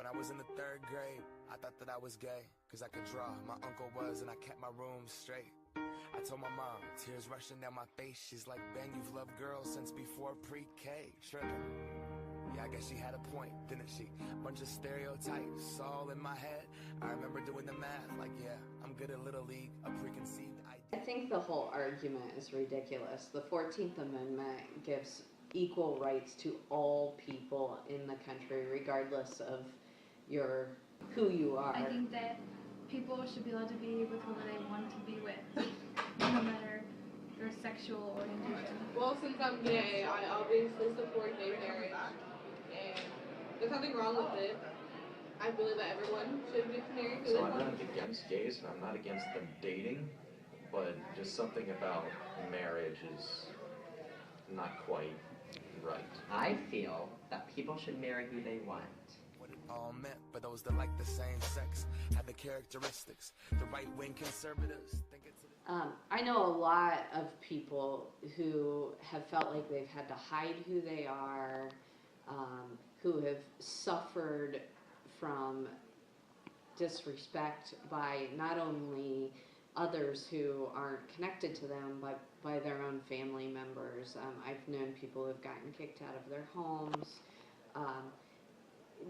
When I was in the 3rd grade, I thought that I was gay, cause I could draw. My uncle was, and I kept my room straight. I told my mom, tears rushing down my face. She's like, Ben, you've loved girls since before pre-K. Tripping. Yeah, I guess she had a point, didn't she? Bunch of stereotypes all in my head. I remember doing the math, like, yeah, I'm good at Little League, a preconceived idea. I think the whole argument is ridiculous. The 14th Amendment gives equal rights to all people in the country, regardless of who you are. I think that people should be allowed to be with whoever they want to be with, no matter their sexual orientation. Well, since I'm gay, I obviously support gay marriage, and there's nothing wrong with it. I believe that everyone should get married. So I'm not against gays, and I'm not against them dating, but just something about marriage is not quite right. I feel that people should marry who they want. What it all meant, but those that like the same sex have the characteristics. The right-wing conservatives think it's... I know a lot of people who have felt like they've had to hide who they are, who have suffered from disrespect by not only others who aren't connected to them, but by their own family members. I've known people who have gotten kicked out of their homes.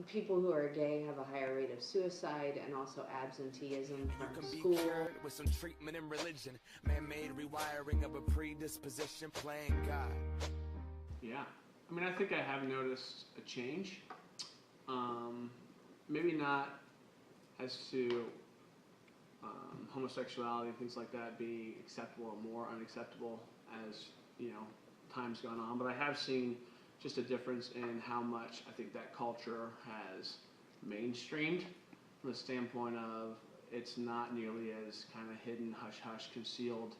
People who are gay have a higher rate of suicide and also absenteeism from school. You can be cured with some treatment in religion, man-made rewiring of a predisposition, playing God. Yeah, I mean, I think I have noticed a change. Maybe not as to homosexuality and things like that being acceptable or more unacceptable as, time's gone on, but I have seen just a difference in how much I think that culture has mainstreamed from the standpoint of it's not nearly as kind of hidden, hush-hush, concealed,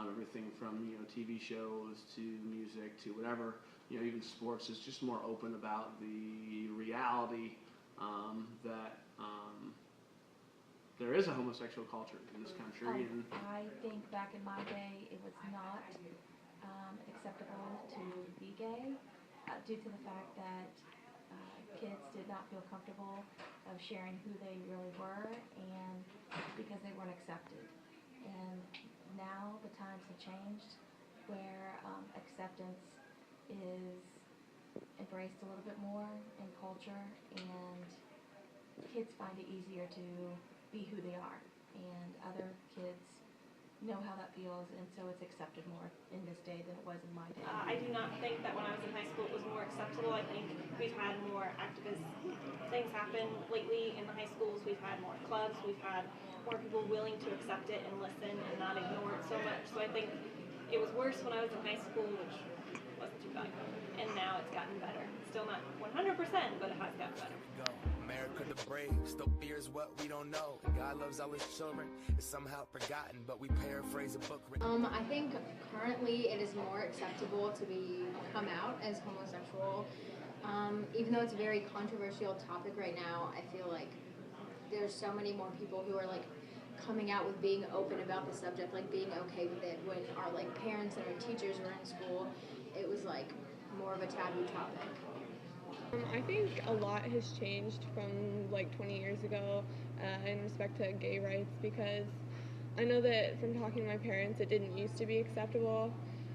everything from, TV shows to music to whatever, even sports is just more open about the reality that there is a homosexual culture in this country. And I think back in my day it was not acceptable to be gay due to the fact that kids did not feel comfortable of sharing who they really were, and because they weren't accepted. And now the times have changed where acceptance is embraced a little bit more in culture, and kids find it easier to be who they are, and other kids know how that feels, and so it's accepted more in this day than it was in my day. I do not think that when I was in high school it was more acceptable. I think we've had more activist things happen lately in the high schools. We've had more clubs, we've had more people willing to accept it and listen and not ignore it so much. So I think it was worse when I was in high school, which wasn't too bad, and now it's gotten better. Still not 100%, but it has gotten better. America the brave still fears what we don't know. God loves all his children. It's somehow forgotten, but we paraphrase a book written. I think currently it is more acceptable to come out as homosexual. Even though it's a very controversial topic right now, I feel like there's so many more people who are coming out with being open about the subject, being okay with it. When our parents and our teachers were in school, it was more of a taboo topic. I think a lot has changed from 20 years ago in respect to gay rights, because I know that from talking to my parents it didn't used to be acceptable,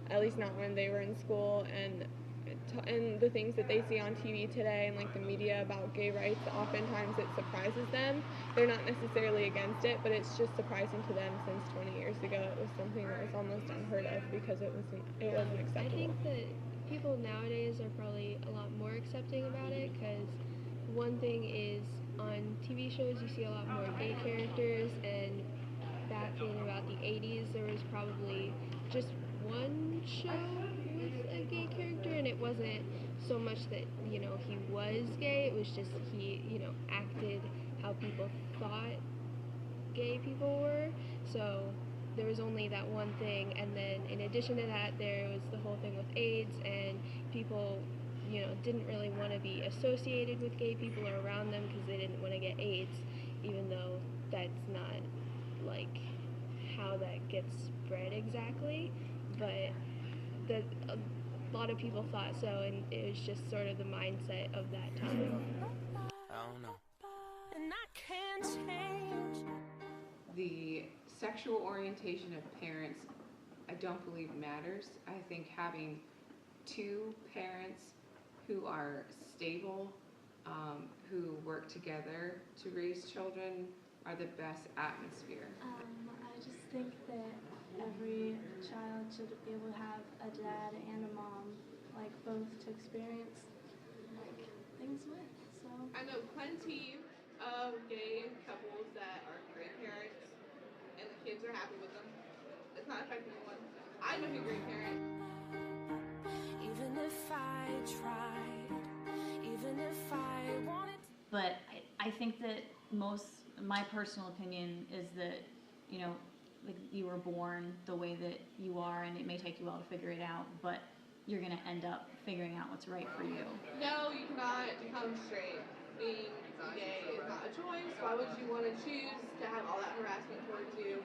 at least not when they were in school, and the things that they see on TV today and the media about gay rights, oftentimes it surprises them. They're not necessarily against it, but it's just surprising to them since 20 years ago it was something that was almost unheard of because it wasn't acceptable. I think that people nowadays are probably a lot more accepting about it, because one thing is on TV shows you see a lot more gay characters, and back in about the 80s there was probably just one show with a gay character, and it wasn't so much that he was gay, it was just he acted how people thought gay people were. So there was only that one thing, and then in addition to that there was the whole thing with AIDS, and people didn't really want to be associated with gay people or around them because they didn't want to get AIDS, even though that's not how that gets spread exactly, but a lot of people thought so, and it was just sort of the mindset of that time. I don't know. and I can't change. The sexual orientation of parents, I don't believe matters. I think having two parents who are stable, who work together to raise children are the best atmosphere. I just think that every child should be able to have a dad and a mom, like both to experience like things with. So I know plenty of gay couples that are great parents and the kids are happy with them. It's not affecting anyone. I know a great parent. Even if I tried, even if I wanted. But I think that my personal opinion is that, you know, like you were born the way that you are, and it may take you a while to figure it out, but you're gonna end up figuring out what's right for you. No, you cannot become straight. Being gay is not a choice. Why would you want to choose to have all that harassment towards you?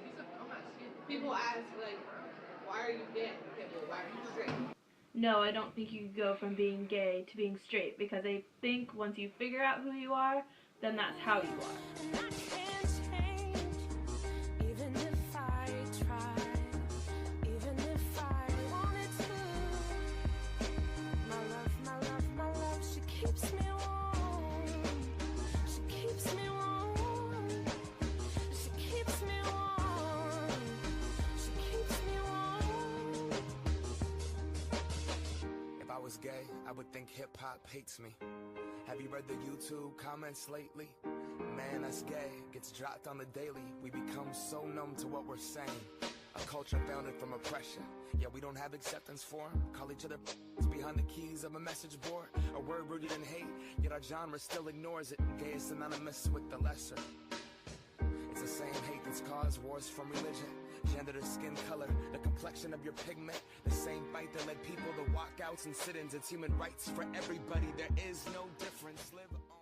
People ask, like, why are you gay? Okay, well, why are you straight? no, I don't think you can go from being gay to being straight, because I think once you figure out who you are, then that's how you are. Even if I tried, even if I wanted to. My love, she keeps me warm. She keeps me warm. She keeps me warm. She keeps me warm. If I was gay, I would think hip-hop hates me. Have you read the YouTube comments lately? Man, that's gay, gets dropped on the daily. We become so numb to what we're saying. A culture founded from oppression, yet we don't have acceptance for 'em. Call each other behind the keys of a message board. A word rooted in hate, yet our genre still ignores it. Gay is synonymous with the lesser. It's the same hate that's caused wars from religion, gender to skin color, the complexion of your pigment. The same fight that led people to walkouts and sit-ins. It's human rights for everybody. There is no difference. Live on.